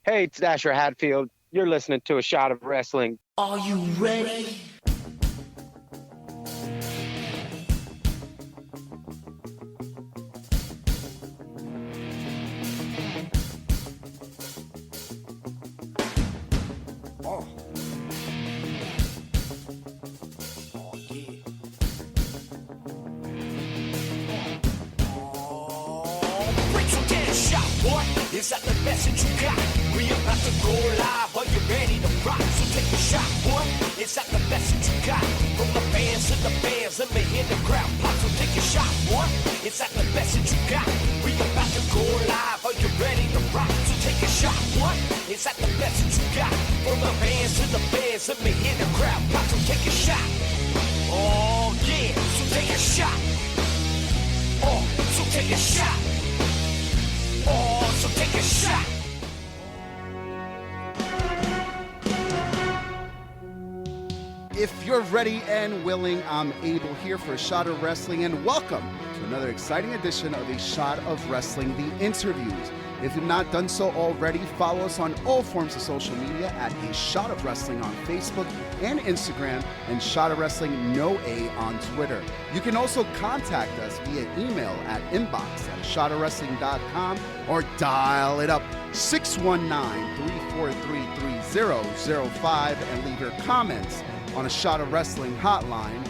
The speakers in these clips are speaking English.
Hey, it's Dasher Hatfield. You're listening to A Shot of Wrestling. Are you ready? Oh. Oh, yeah. Breaks will get a shot, boy. Is that the message you got? We about to go live. Are you ready to rock? So take a shot, boy. Is that the message you got? From the fans to the fans, let me hear the crowd pop. So take a shot, boy. Is that the message you got? We about to go live. Are you ready to rock? So take a shot, boy. Is that the message you got? From the fans to the fans, let me hear the crowd pop. So take a shot. Oh yeah, so take a shot. Oh, so take a shot. Oh, so take a shot. If you're ready and willing, I'm Abel here for A Shot of Wrestling, and welcome to another exciting edition of A Shot of Wrestling, the interviews. If you've not done so already, follow us on all forms of social media at A Shot of Wrestling on Facebook and Instagram, and Shot of Wrestling No A on Twitter. You can also contact us via email at inbox@shotofwrestling.com or dial it up 619-343-3005 and leave your comments on A Shot of Wrestling hotline.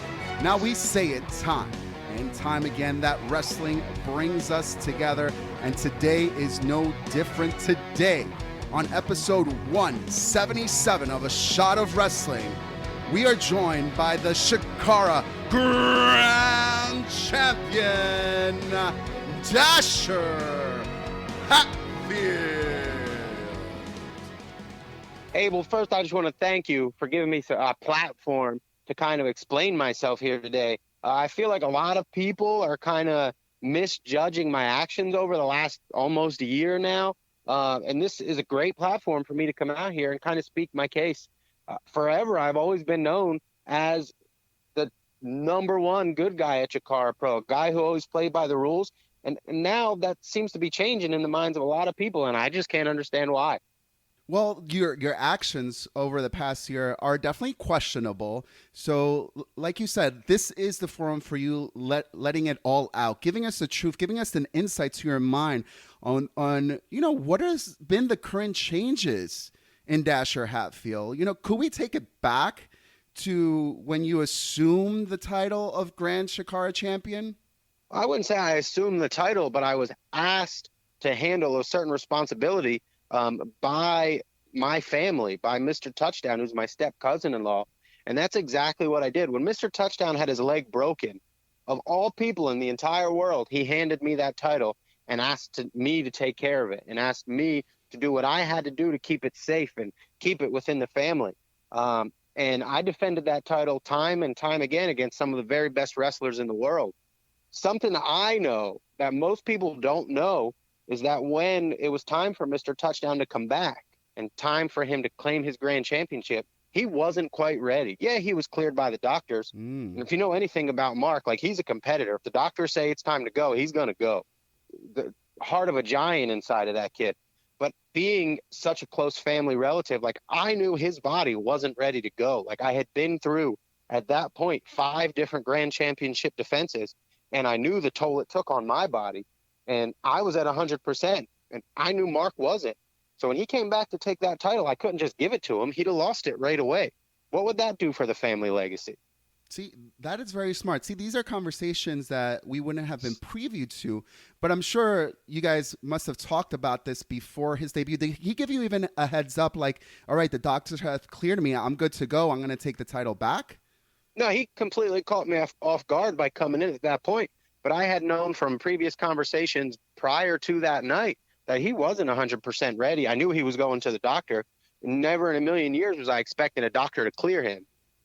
Now we say it time and time again that wrestling brings us together, and today is no different. Today, on episode 177 of A Shot of Wrestling, we are joined by the Chikara Grand Champion, Dasher Hatfield. Abel, first, I just want to thank you for giving me a platform to kind of explain myself here today. I feel like a lot of people are kind of misjudging my actions over the last almost a year now. And this is a great platform for me to come out here and kind of speak my case. Forever, I've always been known as the number one good guy at Chikara Pro, a guy who always played by the rules. And now that seems to be changing in the minds of a lot of people, and I just can't understand why. Well, your actions over the past year are definitely questionable. So, like you said, this is the forum for you letting it all out, giving us the truth, giving us an insight to your mind on what has been the current changes in Dasher Hatfield. Could we take it back to when you assumed the title of Grand Chikara Champion? I wouldn't say I assumed the title, but I was asked to handle a certain responsibility by my family, by Mr. Touchdown, who's my step cousin-in-law. And that's exactly what I did. When Mr. Touchdown had his leg broken, of all people in the entire world, he handed me that title and asked me to take care of it and asked me to do what I had to do to keep it safe and keep it within the family. And I defended that title time and time again against some of the very best wrestlers in the world. Something I know that most people don't know is that when it was time for Mr. Touchdown to come back and time for him to claim his grand championship, he wasn't quite ready. Yeah, he was cleared by the doctors. And if you know anything about Mark, like, he's a competitor. If the doctors say it's time to go, he's going to go. The heart of a giant inside of that kid. But being such a close family relative, like, I knew his body wasn't ready to go. Like, I had been through, at that point, 5 different grand championship defenses, and I knew the toll it took on my body. And I was at 100%, and I knew Mark wasn't. So when he came back to take that title, I couldn't just give it to him. He'd have lost it right away. What would that do for the family legacy? See, that is very smart. See, these are conversations that we wouldn't have been previewed to, but I'm sure you guys must have talked about this before his debut. Did he give you even a heads up, like, all right, the doctors have cleared me, I'm good to go, I'm going to take the title back? No, he completely caught me off guard by coming in at that point. But I had known from previous conversations prior to that night that he wasn't 100% ready. I knew he was going to the doctor. Never in a million years was I expecting a doctor to clear him,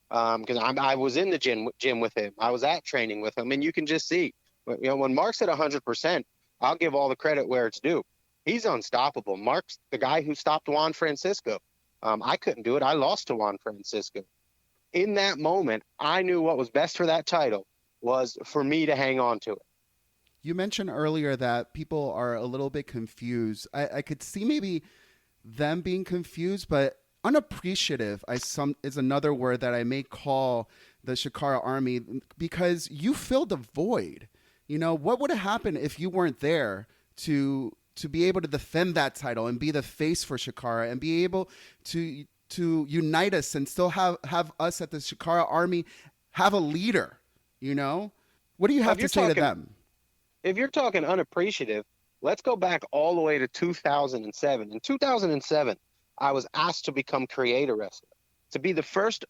because I was in the gym with him. I was at training with him, and you can just see, when Mark's at 100%, I'll give all the credit where it's due. He's unstoppable. Mark's the guy who stopped Juan Francisco. I couldn't do it. I lost to Juan Francisco. In that moment, I knew what was best for that title was for me to hang on to it. You mentioned earlier that people are a little bit confused. I could see maybe them being confused, but unappreciative is another word that I may call the Shikara Army, because you filled a void. You know, what would have happened if you weren't there to be able to defend that title and be the face for Shikara and be able to unite us and still have us at the Shikara Army have a leader, you know? What do you have to say to them? If you're talking unappreciative, let's go back all the way to 2007. In 2007, I was asked to become creator wrestler, to be the first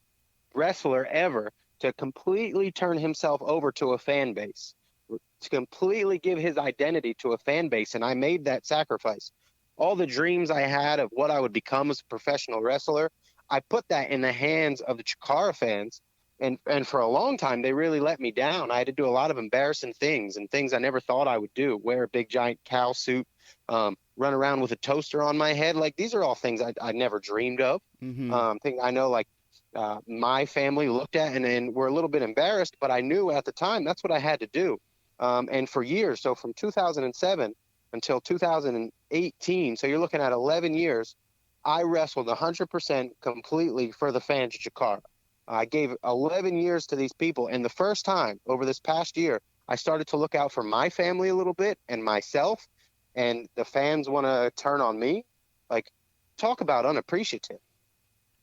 wrestler ever to completely turn himself over to a fan base, to completely give his identity to a fan base. And I made that sacrifice. All the dreams I had of what I would become as a professional wrestler, I put that in the hands of the Chikara fans. And for a long time, they really let me down. I had to do a lot of embarrassing things and things I never thought I would do. Wear a big giant cow suit, run around with a toaster on my head. Like, these are all things I never dreamed of. Things I know, like, my family looked at and were a little bit embarrassed, but I knew at the time that's what I had to do. And for years, so from 2007 until 2018, so you're looking at 11 years, I wrestled 100% completely for the fans of Chikara. I gave 11 years to these people, and the first time over this past year, I started to look out for my family a little bit and myself, and the fans want to turn on me. Like, talk about unappreciative.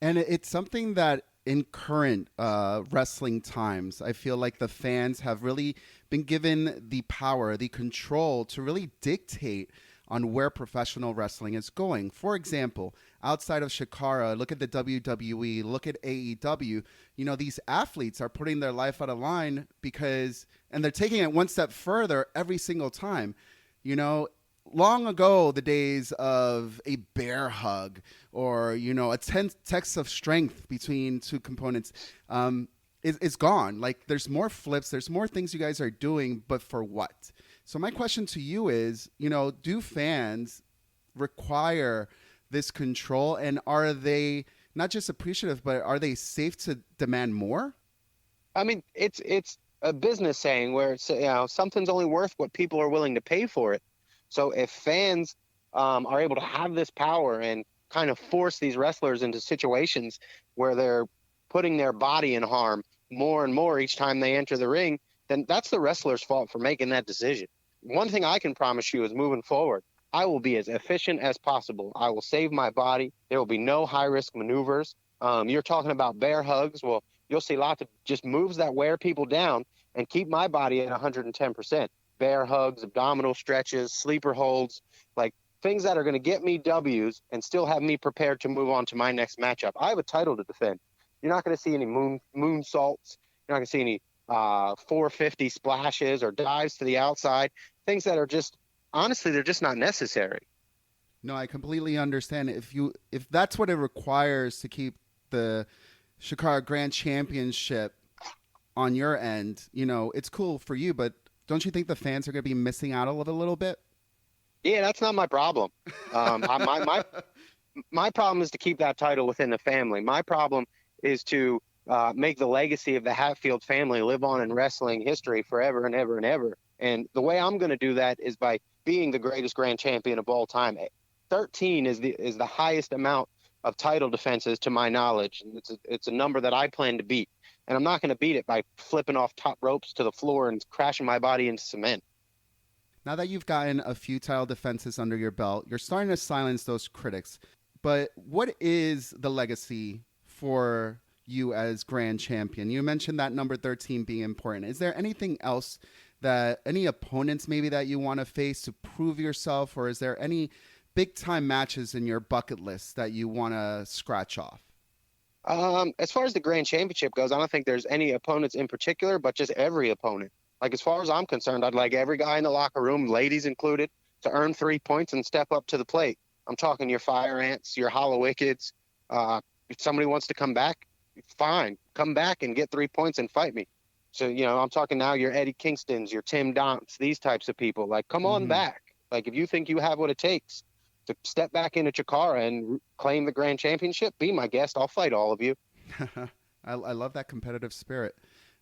And it's something that in current wrestling times, I feel like the fans have really been given the power, the control to really dictate on where professional wrestling is going. For example, outside of Shikara, look at the WWE, look at AEW. You know, these athletes are putting their life on the line and they're taking it one step further every single time. You know, long ago, the days of a bear hug or, you know, a text of strength between two components is gone. Like, there's more flips, there's more things you guys are doing, but for what? So my question to you is, you know, do fans require this control, and are they not just appreciative, but are they safe to demand more? I mean, it's a business saying where it's, you know, something's only worth what people are willing to pay for it. So if fans are able to have this power and kind of force these wrestlers into situations where they're putting their body in harm more and more each time they enter the ring, then that's the wrestler's fault for making that decision. One thing I can promise you is moving forward, I will be as efficient as possible. I will save my body. There will be no high-risk maneuvers. You're talking about bear hugs. Well, you'll see lots of just moves that wear people down and keep my body at 110%. Bear hugs, abdominal stretches, sleeper holds, like things that are going to get me W's and still have me prepared to move on to my next matchup. I have a title to defend. You're not going to see any moonsaults. You're not going to see any 450 splashes or dives to the outside, things that are just, honestly, they're just not necessary. No, I completely understand. If that's what it requires to keep the Shikara Grand Championship on your end, you know, it's cool for you, but don't you think the fans are going to be missing out a little bit? Yeah, that's not my problem. My problem is to keep that title within the family. My problem is to make the legacy of the Hatfield family live on in wrestling history forever and ever and ever. And the way I'm going to do that is by being the greatest grand champion of all time. 13 is the highest amount of title defenses to my knowledge. And it's a number that I plan to beat. And I'm not going to beat it by flipping off top ropes to the floor and crashing my body into cement. Now that you've gotten a few title defenses under your belt, you're starting to silence those critics. But what is the legacy for you as grand champion? You mentioned that number 13 being important. Is there anything else, that any opponents maybe that you want to face to prove yourself, or is there any big time matches in your bucket list that you want to scratch off? As far as the grand championship goes, I don't think there's any opponents in particular, but just every opponent. Like, as far as I'm concerned, I'd like every guy in the locker room, ladies included, to earn 3 points and step up to the plate. I'm talking your Fire Ants, your Hollow Wickeds. If somebody wants to come back, fine. Come back and get 3 points and fight me. So, you know, I'm talking now your Eddie Kingstons, your Tim Donts, these types of people. Like, come on back. Like, if you think you have what it takes to step back into Chikara and claim the grand championship, be my guest. I'll fight all of you. I love that competitive spirit.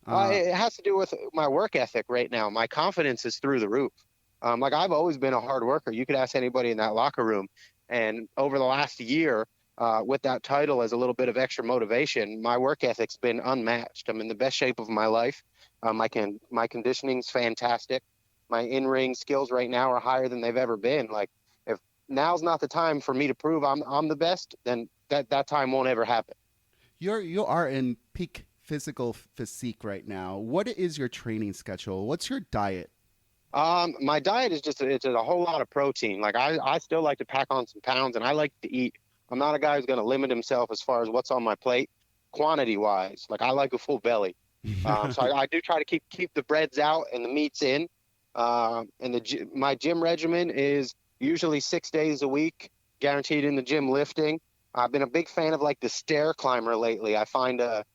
It has to do with my work ethic right now. My confidence is through the roof. Like, I've always been a hard worker. You could ask anybody in that locker room, And over the last year, with that title as a little bit of extra motivation, my work ethic's been unmatched. I'm in the best shape of my life. My conditioning's fantastic. My in-ring skills right now are higher than they've ever been. Like, if now's not the time for me to prove I'm the best, then that time won't ever happen. You are in peak physical physique right now. What is your training schedule? What's your diet? My diet is it's a whole lot of protein. Like, I still like to pack on some pounds, and I like to eat. I'm not a guy who's going to limit himself as far as what's on my plate, quantity wise. Like, I like a full belly. So I do try to keep the breads out and the meats in. My gym regimen is usually 6 days a week, guaranteed in the gym lifting. I've been a big fan of like the stair climber lately. I find the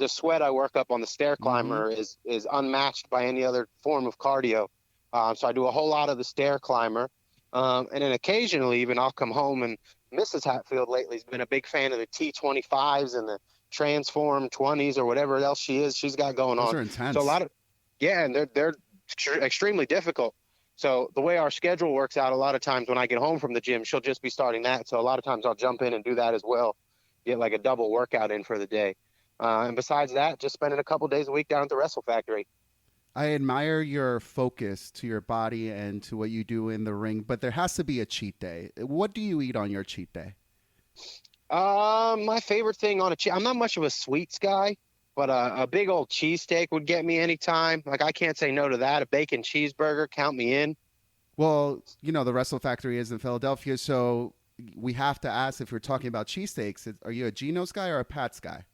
sweat I work up on the stair climber is unmatched by any other form of cardio. So I do a whole lot of the stair climber. And then occasionally even I'll come home, and Mrs. Hatfield lately has been a big fan of the T25s and the Transform 20s or whatever else she's got going Those on. are intense. So and they're extremely difficult. So the way our schedule works out, a lot of times when I get home from the gym, she'll just be starting that. So a lot of times I'll jump in and do that as well, get like a double workout in for the day. And besides that, just spending a couple days a week down at the Wrestle Factory. I admire your focus to your body and to what you do in the ring, but there has to be a cheat day. What do you eat on your cheat day? My favorite thing on I'm not much of a sweets guy, but a big old cheesesteak would get me anytime. Like, I can't say no to that. A bacon cheeseburger, count me in. Well, the Wrestle Factory is in Philadelphia, so we have to ask, if we're talking about cheesesteaks, are you a Geno's guy or a Pat's guy?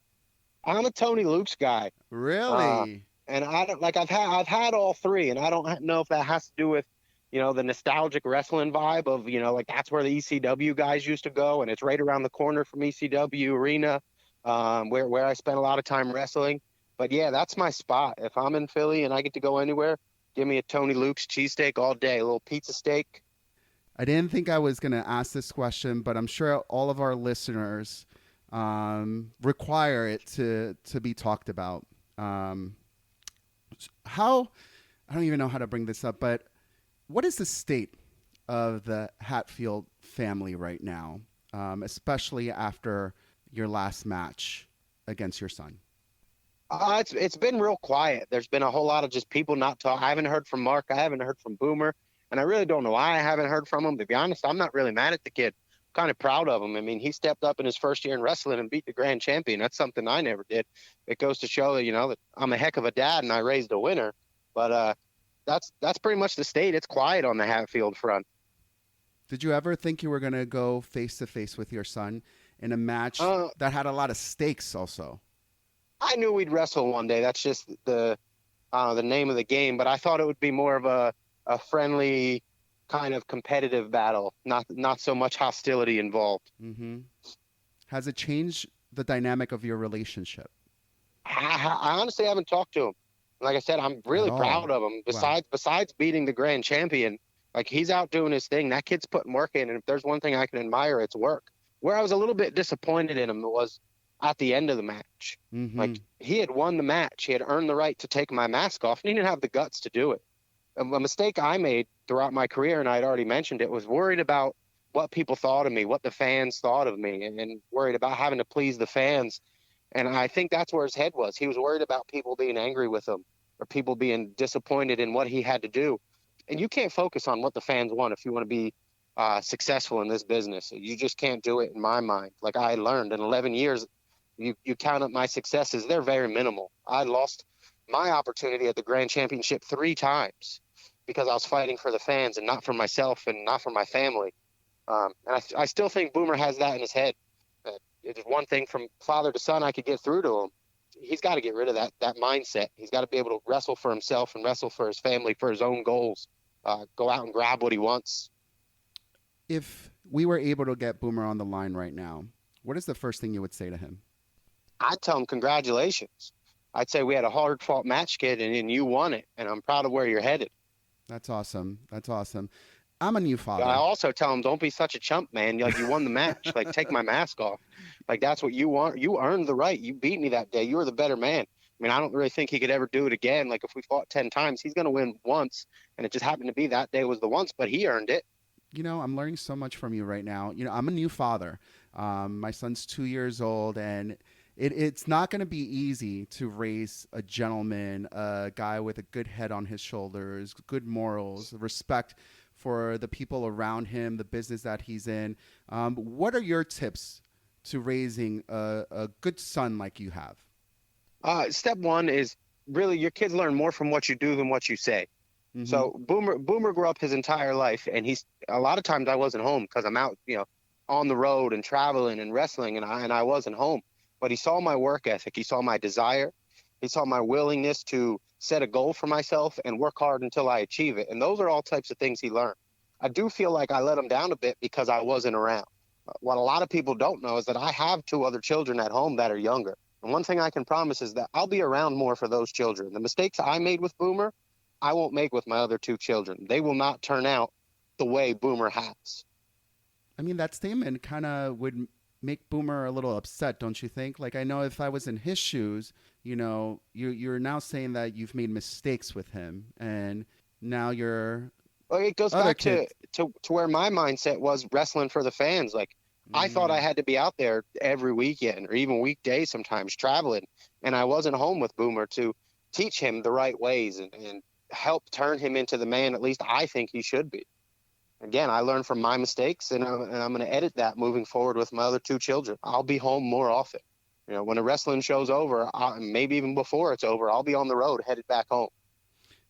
I'm a Tony Luke's guy. Really? And I don't like I've had all three, and I don't know if that has to do with the nostalgic wrestling vibe of like that's where the ECW guys used to go, and it's right around the corner from ECW Arena, where I spent a lot of time wrestling. But yeah, that's my spot. If I'm in Philly and I get to go anywhere, give me a Tony Luke's cheesesteak all day, a little pizza steak. I didn't think I was going to ask this question, but I'm sure all of our listeners require it to be talked about. I don't even know how to bring this up, but what is the state of the Hatfield family right now, especially after your last match against your son? It's been real quiet. There's been a whole lot of just people not talk. I haven't heard from Mark. I haven't heard from Boomer, and I really don't know why I haven't heard from him. To be honest, I'm not really mad at the kid. I'm kind of proud of him. I mean, he stepped up in his first year in wrestling and beat the grand champion. That's something I never did. It goes to show that that I'm a heck of a dad and I raised a winner. But that's pretty much the state. It's quiet on the Hatfield front. Did you ever think you were going to go face to face with your son in a match that had a lot of stakes also? I knew we'd wrestle one day. That's just the name of the game. But I thought it would be more of a friendly kind of competitive battle, not so much hostility involved. Mm-hmm. Has it changed the dynamic of your relationship? I honestly haven't talked to him. Like I said, I'm really proud of him. Besides beating the grand champion, like, he's out doing his thing. That kid's putting work in, and if there's one thing I can admire, it's work. Where I was a little bit disappointed in him was at the end of the match. Mm-hmm. Like, he had won the match. He had earned the right to take my mask off, and he didn't have the guts to do it. A mistake I made throughout my career, and I'd already mentioned it, was worried about what people thought of me, what the fans thought of me, and worried about having to please the fans. And I think that's where his head was. He was worried about people being angry with him or people being disappointed in what he had to do. And you can't focus on what the fans want if you want to be successful in this business. You just can't do it, in my mind. Like, I learned in 11 years, you count up my successes, they're very minimal. I lost my opportunity at the Grand Championship 3 times because I was fighting for the fans and not for myself and not for my family. And I still think Boomer has that in his head. It's one thing from father to son I could get through to him. He's got to get rid of that mindset. He's got to be able to wrestle for himself and wrestle for his family, for his own goals, go out and grab what he wants. If we were able to get Boomer on the line right now, what is the first thing you would say to him? I'd tell him congratulations. I'd say we had a hard-fought match, kid, and you won it, and I'm proud of where you're headed. That's awesome. That's awesome. I'm a new father. But I also tell him, don't be such a chump, man. Like, you won the match. Like, take my mask off. Like, that's what you want. You earned the right. You beat me that day. You were the better man. I mean, I don't really think he could ever do it again. Like, if we fought 10 times, he's going to win once, and it just happened to be that day was the once, but he earned it. I'm learning so much from you right now. I'm a new father. My son's 2 years old, and it's not going to be easy to raise a gentleman, a guy with a good head on his shoulders, good morals, respect for the people around him, the business that he's in. What are your tips to raising a good son like you have? Step one is really your kids learn more from what you do than what you say. Mm-hmm. So Boomer grew up his entire life, and he's a lot of times I wasn't home because I'm out, on the road and traveling and wrestling, and I wasn't home. But he saw my work ethic, he saw my desire, he saw my willingness to set a goal for myself and work hard until I achieve it. And those are all types of things he learned. I do feel like I let him down a bit because I wasn't around. What a lot of people don't know is that I have two other children at home that are younger. And one thing I can promise is that I'll be around more for those children. The mistakes I made with Boomer, I won't make with my other two children. They will not turn out the way Boomer has. I mean, that statement kind of would make Boomer a little upset, don't you think? Like, I know if I was in his shoes, you're now saying that you've made mistakes with him, and now your Well, it goes other back kids. to where my mindset was wrestling for the fans. Like I thought I Mm. had to be out there every weekend or even weekdays sometimes traveling, and I wasn't home with Boomer to teach him the right ways and help turn him into the man at least I think he should be. Again, I learned from my mistakes, and I'm going to edit that moving forward with my other two children. I'll be home more often. When a wrestling show's over, maybe even before it's over, I'll be on the road headed back home.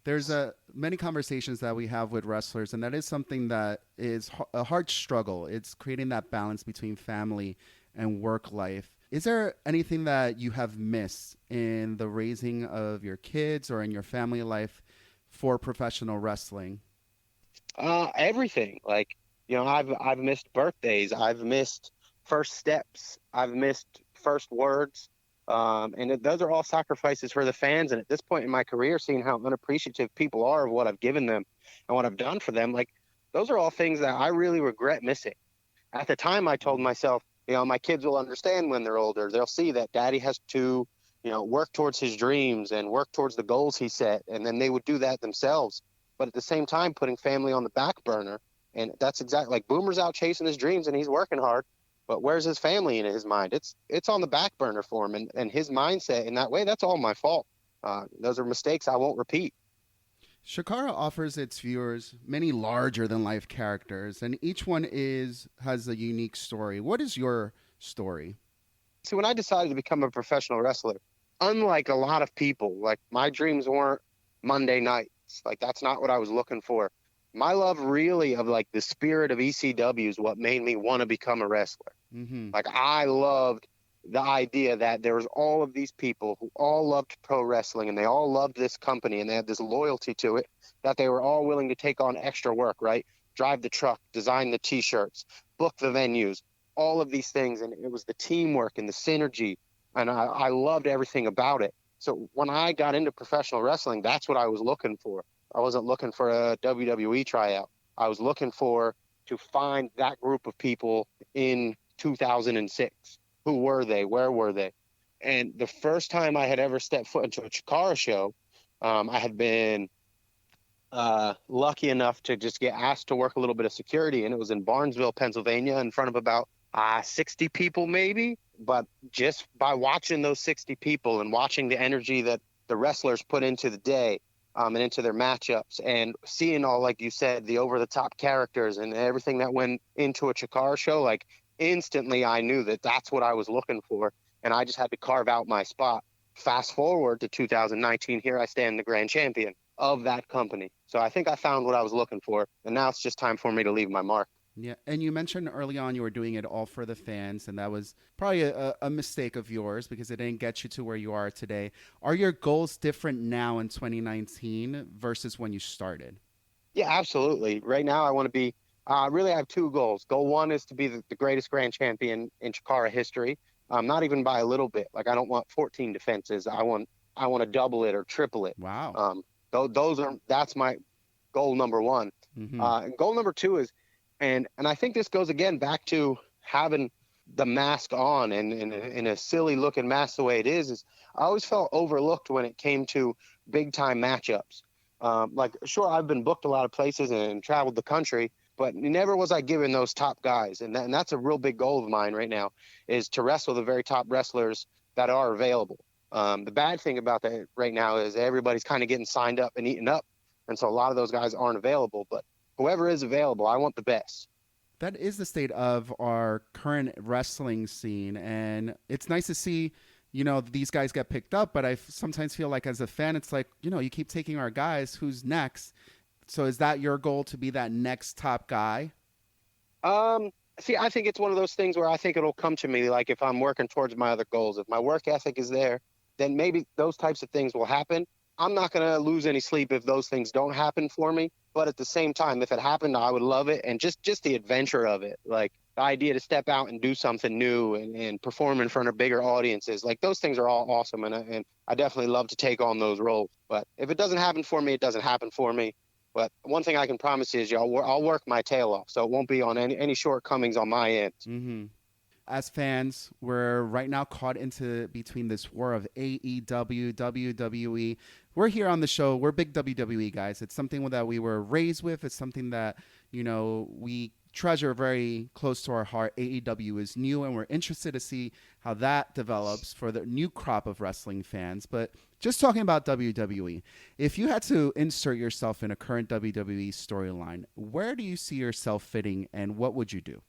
There's many conversations that we have with wrestlers, and that is something that is a hard struggle. It's creating that balance between family and work life. Is there anything that you have missed in the raising of your kids or in your family life for professional wrestling? Everything. Like, I've missed birthdays, I've missed first steps, I've missed first words. Those are all sacrifices for the fans. And at this point in my career, seeing how unappreciative people are of what I've given them and what I've done for them, like those are all things that I really regret missing. At the time, I told myself, my kids will understand when they're older. They'll see that daddy has to, work towards his dreams and work towards the goals he set. And then they would do that themselves. But at the same time, putting family on the back burner. And that's exactly like Boomer's out chasing his dreams and he's working hard. But where's his family in his mind? It's on the back burner for him. And his mindset in that way, that's all my fault. Those are mistakes I won't repeat. Shakara offers its viewers many larger than life characters, and each one has a unique story. What is your story? See, when I decided to become a professional wrestler, unlike a lot of people, like my dreams weren't Monday nights. Like that's not what I was looking for. My love really of like the spirit of ECW is what made me want to become a wrestler. Mm-hmm. Like I loved the idea that there was all of these people who all loved pro wrestling and they all loved this company and they had this loyalty to it that they were all willing to take on extra work, right? Drive the truck, design the t-shirts, book the venues, all of these things. And it was the teamwork and the synergy. And I loved everything about it. So when I got into professional wrestling, that's what I was looking for. I wasn't looking for a WWE tryout. I was looking to find that group of people in 2006. Who were they? Where were they? And the first time I had ever stepped foot into a Chikara show, I had been lucky enough to just get asked to work a little bit of security, and it was in Barnesville, Pennsylvania, in front of about 60 people maybe. But just by watching those 60 people and watching the energy that the wrestlers put into the day and into their matchups and seeing all, like you said, the over-the-top characters and everything that went into a Chikara show, like instantly I knew that that's what I was looking for, and I just had to carve out my spot. Fast forward to 2019, here I stand, the grand champion of that company. So I think I found what I was looking for, and now it's just time for me to leave my mark. Yeah, and you mentioned early on you were doing it all for the fans, and that was probably a mistake of yours because it didn't get you to where you are today. Are your goals different now in 2019 versus when you started? Yeah, absolutely. Right now I want to be really I have two goals. Goal one is to be the greatest grand champion in Chikara history. Not even by a little bit. Like I don't want 14 defenses. I want to double it or triple it. Wow. That's my goal number one. Mm-hmm. And goal number two is, and I think this goes again back to having the mask on and in a silly looking mask the way it is I always felt overlooked when it came to big time matchups. Like sure, I've been booked a lot of places and traveled the country, but never was I given those top guys. And that's a real big goal of mine right now, is to wrestle the very top wrestlers that are available. The bad thing about that right now is everybody's kind of getting signed up and eaten up. And so a lot of those guys aren't available, but whoever is available, I want the best. That is the state of our current wrestling scene, and it's nice to see, these guys get picked up. But I sometimes feel like as a fan, it's like, you keep taking our guys. Who's next? So is that your goal, to be that next top guy? See, I think it's one of those things where I think it'll come to me, like if I'm working towards my other goals. If my work ethic is there, then maybe those types of things will happen. I'm not going to lose any sleep if those things don't happen for me. But at the same time, if it happened, I would love it. And just the adventure of it, like the idea to step out and do something new and perform in front of bigger audiences, like those things are all awesome. And I definitely love to take on those roles. But if it doesn't happen for me, it doesn't happen for me. But one thing I can promise you is I'll work my tail off. So it won't be on any shortcomings on my end. Mm-hmm. As fans, we're right now caught into between this war of AEW, WWE. We're here on the show. We're big WWE guys. It's something that we were raised with. It's something that, we treasure very close to our heart. AEW is new, and we're interested to see how that develops for the new crop of wrestling fans. But just talking about WWE, if you had to insert yourself in a current WWE storyline, where do you see yourself fitting, and what would you do?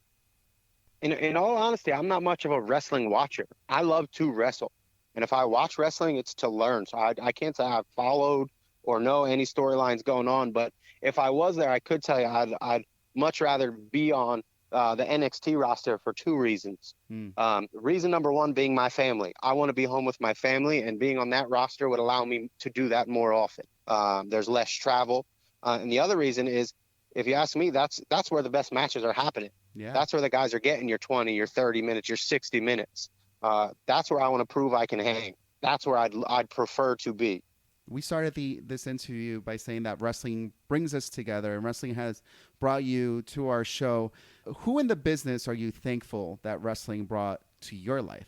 In all honesty, I'm not much of a wrestling watcher. I love to wrestle. And if I watch wrestling, it's to learn. So I can't say I've followed or know any storylines going on. But if I was there, I could tell you I'd much rather be on the NXT roster for two reasons. Reason number one being my family. I want to be home with my family, and being on that roster would allow me to do that more often. There's less travel. And the other reason is, if you ask me, that's where the best matches are happening. Yeah. That's where the guys are getting your 20, your 30 minutes, your 60 minutes. That's where I want to prove I can hang. That's where I'd prefer to be. We started this interview by saying that wrestling brings us together, and wrestling has brought you to our show. Who in the business are you thankful that wrestling brought to your life?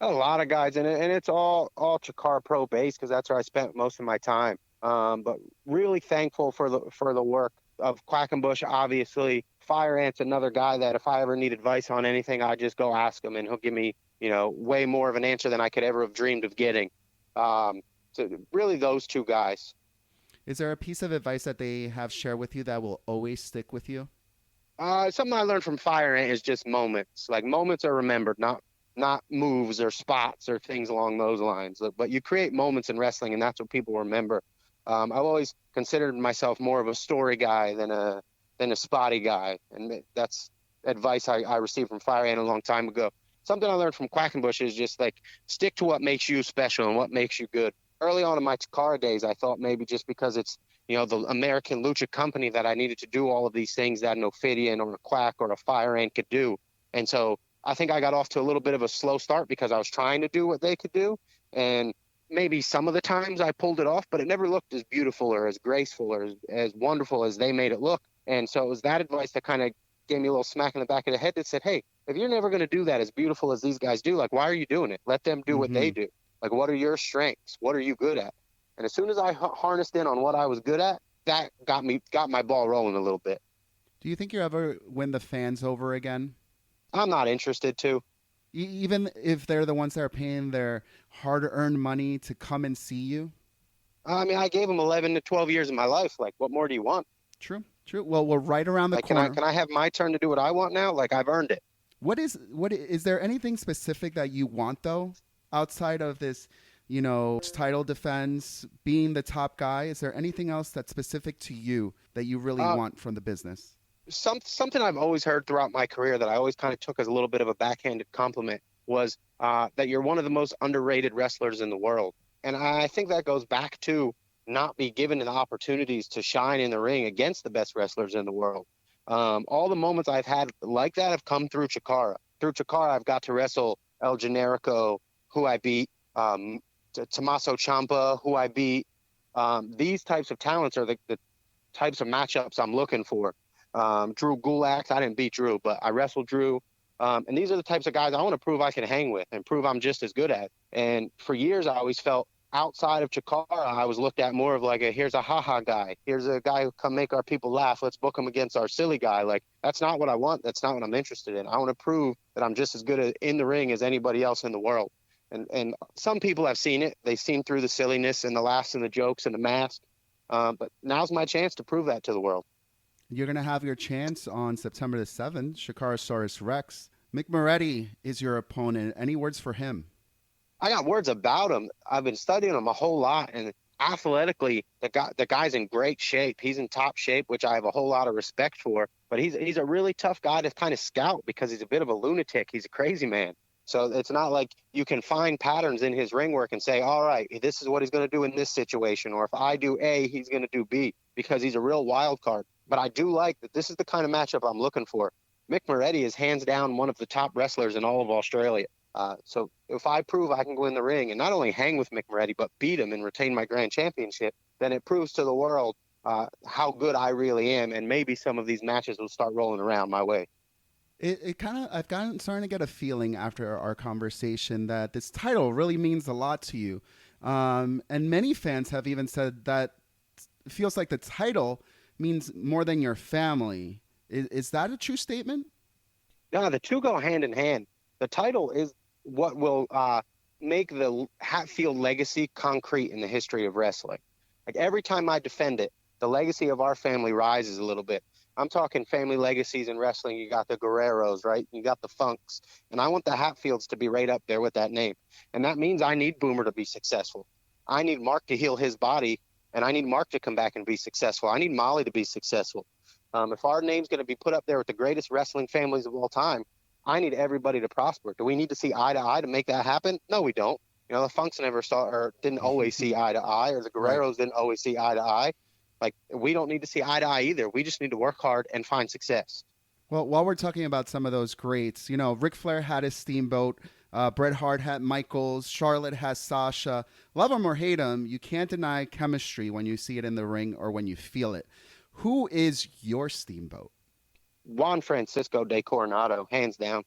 A lot of guys, and it's all Chikara Pro based, because that's where I spent most of my time. But really thankful for the work of Quackenbush, obviously. Fire Ant's another guy that if I ever need advice on anything, I just go ask him, and he'll give me, way more of an answer than I could ever have dreamed of getting. So really those two guys. Is there a piece of advice that they have shared with you that will always stick with you? Something I learned from Fire Ant is just moments. Like, moments are remembered, not moves or spots or things along those lines. But you create moments in wrestling, and that's what people remember. I've always considered myself more of a story guy than a spotty guy, and that's advice I received from Fire Ant a long time ago. Something I learned from Quackenbush is just like, stick to what makes you special and what makes you good. Early on in my Chikara days, I thought maybe just because it's, the American Lucha company that I needed to do all of these things that an Ophidian or a Quack or a Fire Ant could do. And so I think I got off to a little bit of a slow start because I was trying to do what they could do. And maybe some of the times I pulled it off, but it never looked as beautiful or as graceful or as wonderful as they made it look. And so it was that advice that kind of gave me a little smack in the back of the head that said, hey, if you're never going to do that as beautiful as these guys do, like, why are you doing it? Let them do what they do. Like, what are your strengths? What are you good at? And as soon as I harnessed in on what I was good at, that got my ball rolling a little bit. Do you think you ever win the fans over again? I'm not interested to. Even if they're the ones that are paying their hard-earned money to come and see you? I mean, I gave them 11 to 12 years of my life. Like, what more do you want? True. Well, we're right around the corner. Can I have my turn to do what I want now? Like, I've earned it. What is there anything specific that you want, though, outside of this, title defense, being the top guy? Is there anything else that's specific to you that you really want from the business? Something I've always heard throughout my career that I always kind of took as a little bit of a backhanded compliment was that you're one of the most underrated wrestlers in the world. And I think that goes back to not be given the opportunities to shine in the ring against the best wrestlers in the world. All the moments I've had like that have come through Chikara. Through Chikara, I've got to wrestle El Generico, who I beat, Tommaso Ciampa, who I beat. These types of talents are the types of matchups I'm looking for. Drew Gulak, I didn't beat Drew, but I wrestled Drew. And these are the types of guys I want to prove I can hang with and prove I'm just as good at. And for years, I always felt outside of Chikara, I was looked at more of like here's a haha guy. Here's a guy who come make our people laugh. Let's book him against our silly guy. Like, that's not what I want. That's not what I'm interested in. I want to prove that I'm just as good in the ring as anybody else in the world. And some people have seen it. They've seen through the silliness and the laughs and the jokes and the mask. But now's my chance to prove that to the world. You're going to have your chance on September the 7th, Shikarasaurus Rex. Mick Moretti is your opponent. Any words for him? I got words about him. I've been studying him a whole lot, and athletically, the guy's in great shape. He's in top shape, which I have a whole lot of respect for. But he's a really tough guy to kind of scout because he's a bit of a lunatic. He's a crazy man. So it's not like you can find patterns in his ring work and say, all right, this is what he's going to do in this situation. Or if I do A, he's going to do B, because he's a real wild card. But I do like that this is the kind of matchup I'm looking for. Mick Moretti is hands down one of the top wrestlers in all of Australia. So if I prove I can go in the ring and not only hang with Mick Moretti, but beat him and retain my grand championship, then it proves to the world how good I really am. And maybe some of these matches will start rolling around my way. I've gotten starting to get a feeling after our conversation that this title really means a lot to you. And many fans have even said that it feels like the title means more than your family. Is that a true statement? No, the two go hand in hand. The title is what will make the Hatfield legacy concrete in the history of wrestling. Like, every time I defend it, the legacy of our family rises a little bit. I'm talking family legacies in wrestling. You got the Guerreros, right? You got the Funks. And I want the Hatfields to be right up there with that name. And that means I need Boomer to be successful. I need Mark to heal his body, and I need Mark to come back and be successful. I need Molly to be successful. If our name's going to be put up there with the greatest wrestling families of all time, I need everybody to prosper. Do we need to see eye to eye to make that happen? No, we don't. You know, the Funks never saw or didn't always see eye to eye, or the Guerreros didn't always see eye to eye. Like, we don't need to see eye to eye either. We just need to work hard and find success. Well, while we're talking about some of those greats, you know, Ric Flair had his Steamboat, Bret Hart had Michaels, Charlotte has Sasha. Love him or hate him, you can't deny chemistry when you see it in the ring or when you feel it. Who is your Steamboat? Juan Francisco de Coronado, hands down.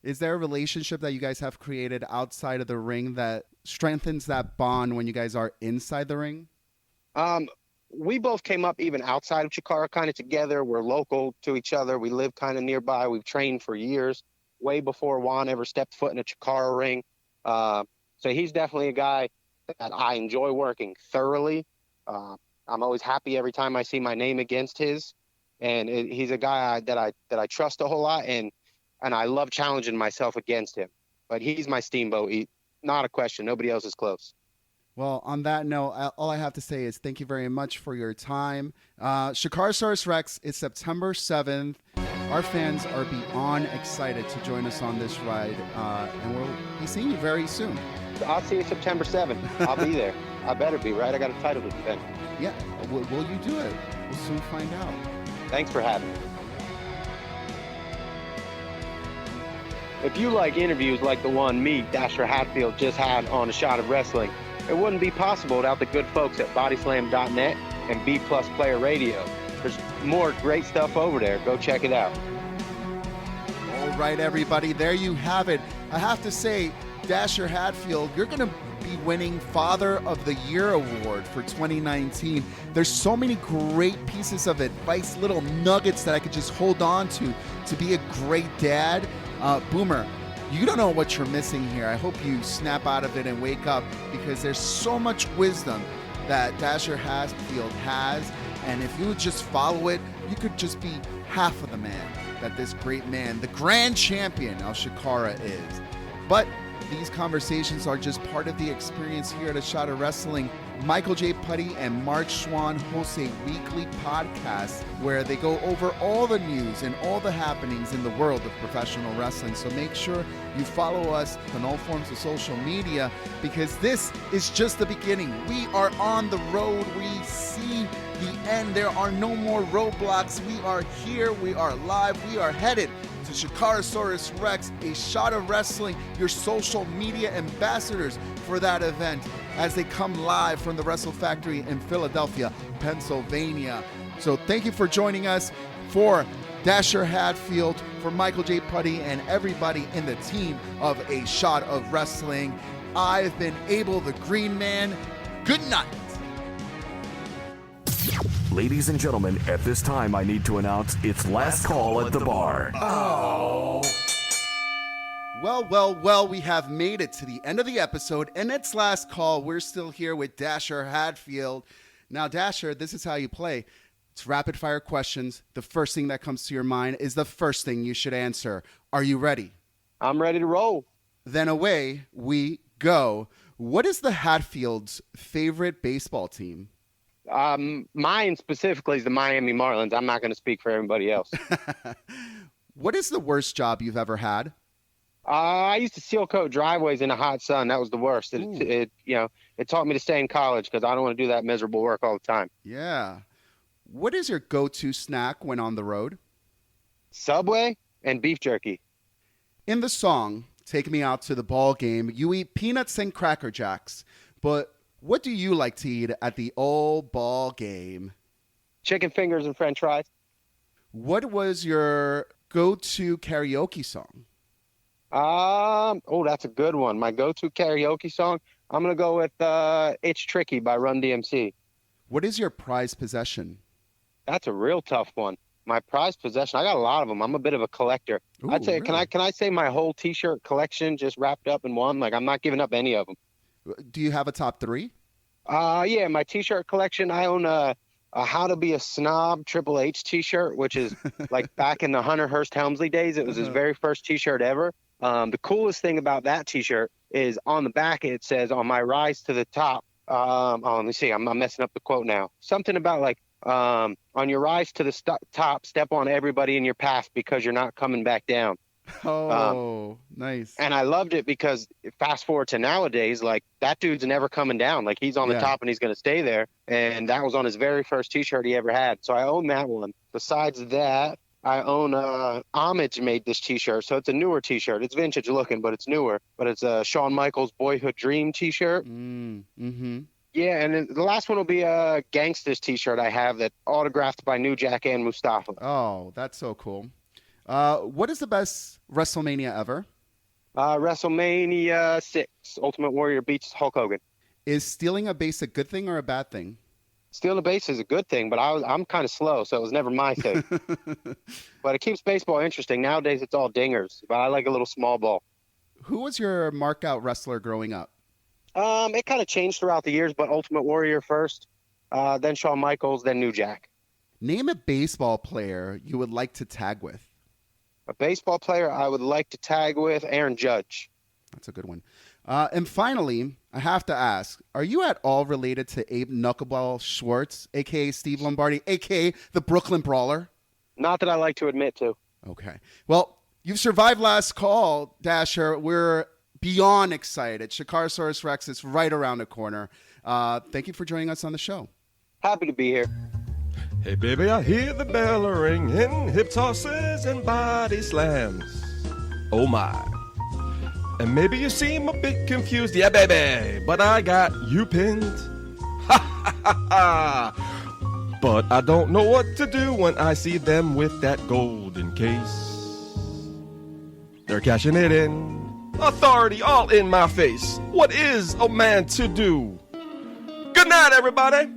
Is there a relationship that you guys have created outside of the ring that strengthens that bond when you guys are inside the ring? We both came up even outside of Chikara kind of together. We're local to each other. We live kind of nearby. We've trained for years, way before Juan ever stepped foot in a Chikara ring. So he's definitely a guy that I enjoy working thoroughly. I'm always happy every time I see my name against his. And he's a guy that I trust a whole lot, and I love challenging myself against him. But he's my Steamboat. Not a question. Nobody else is close. Well, on that note, all I have to say is thank you very much for your time. Shikarasaurus Rex is September 7th. Our fans are beyond excited to join us on this ride, and we'll be seeing you very soon. I'll see you September 7th. I'll be there. I better be, right? I got a title to defend. Yeah. Will you do it? We'll soon find out. Thanks for having me. If you like interviews like the one me, Dasher Hatfield, just had on A Shot of Wrestling, it wouldn't be possible without the good folks at bodyslam.net and B Plus Player Radio. There's more great stuff over there. Go check it out. All right, everybody, there you have it. I have to say, Dasher Hatfield, you're going to be winning Father of the Year award for 2019. There's so many great pieces of advice, little nuggets that I could just hold on to be a great dad. Boomer, you don't know what you're missing here. I hope you snap out of it and wake up, because there's so much wisdom that Dasher Hatfield has, and if you would just follow it, you could just be half of the man that this great man, the grand champion of Chikara, is. But these conversations are just part of the experience here at A Shot of Wrestling. Michael J. Putty and Mark Schwann host a weekly podcast where they go over all the news and all the happenings in the world of professional wrestling. So make sure you follow us on all forms of social media, because this is just the beginning. We are on the road. We see the end. There are no more roadblocks. We are here. We are live. We are headed to Shikarasaurus Rex, A Shot of Wrestling, your social media ambassadors for that event as they come live from the Wrestle Factory in Philadelphia, Pennsylvania. So thank you for joining us. For Dasher Hatfield, for Michael J. Putty, and everybody in the team of A Shot of Wrestling, I've been Abel the Green Man. Good night. Ladies and gentlemen, at this time I need to announce it's last call at the bar. Oh. Well, we have made it to the end of the episode, and it's last call. We're still here with Dasher Hatfield. Now, Dasher, this is how you play. It's rapid fire questions. The first thing that comes to your mind is the first thing you should answer. Are you ready? I'm ready to roll. Then away we go. What is the Hatfield's favorite baseball team? Mine specifically is the Miami Marlins. I'm not going to speak for everybody else. What is the worst job you've ever had? I used to seal coat driveways in the hot sun. That was the worst. It taught me to stay in college because I don't want to do that miserable work all the time. Yeah. What is your go-to snack when on the road? Subway and beef jerky. In the song, Take Me Out to the Ball Game, you eat peanuts and Cracker Jacks. But what do you like to eat at the old ball game? Chicken fingers and french fries. What was your go-to karaoke song? That's a good one. My go-to karaoke song, I'm going to go with It's Tricky by Run DMC. What is your prized possession? That's a real tough one. My prized possession, I got a lot of them. I'm a bit of a collector. Ooh, I'd say, really? can I say my whole T-shirt collection just wrapped up in one? Like, I'm not giving up any of them. Do you have a top three? Yeah, my T-shirt collection, I own a How to Be a Snob Triple H T-shirt, which is like back in the Hunter Hearst Helmsley days. It was his very first T-shirt ever. The coolest thing about that T-shirt is on the back it says, on my rise to the top. Let me see. I'm messing up the quote now. Something about like, on your rise to the top, step on everybody in your path because you're not coming back down. Oh, nice. And I loved it because fast forward to nowadays, like that dude's never coming down. Like he's on the top and he's going to stay there. And that was on his very first T-shirt he ever had. So I own that one. Besides that, I own Homage made this T-shirt. So it's a newer T-shirt. It's vintage looking, but it's newer. But it's a Shawn Michaels Boyhood Dream T-shirt. Mm-hmm. Yeah, and then the last one will be a Gangsters T-shirt I have that autographed by New Jack and Mustafa. Oh, that's so cool. What is the best WrestleMania ever? WrestleMania 6, Ultimate Warrior beats Hulk Hogan. Is stealing a base a good thing or a bad thing? Stealing a base is a good thing, but I'm kind of slow, so it was never my thing. But it keeps baseball interesting. Nowadays, it's all dingers, but I like a little small ball. Who was your mark-out wrestler growing up? It kind of changed throughout the years, but Ultimate Warrior first, then Shawn Michaels, then New Jack. Name a baseball player you would like to tag with. A baseball player I would like to tag with, Aaron Judge. That's a good one. And finally, I have to ask, are you at all related to Abe Knuckleball Schwartz, a.k.a. Steve Lombardi, a.k.a. the Brooklyn Brawler? Not that I like to admit to. Okay. Well, you've survived last call, Dasher. We're beyond excited. Shikarosaurus Rex is right around the corner. Thank you for joining us on the show. Happy to be here. Hey, baby, I hear the bell ringing, hip tosses and body slams. Oh, my. And maybe you seem a bit confused. Yeah, baby, but I got you pinned. Ha, ha, ha, ha. But I don't know what to do when I see them with that golden case. They're cashing it in. Authority all in my face. What is a man to do? Good night, everybody.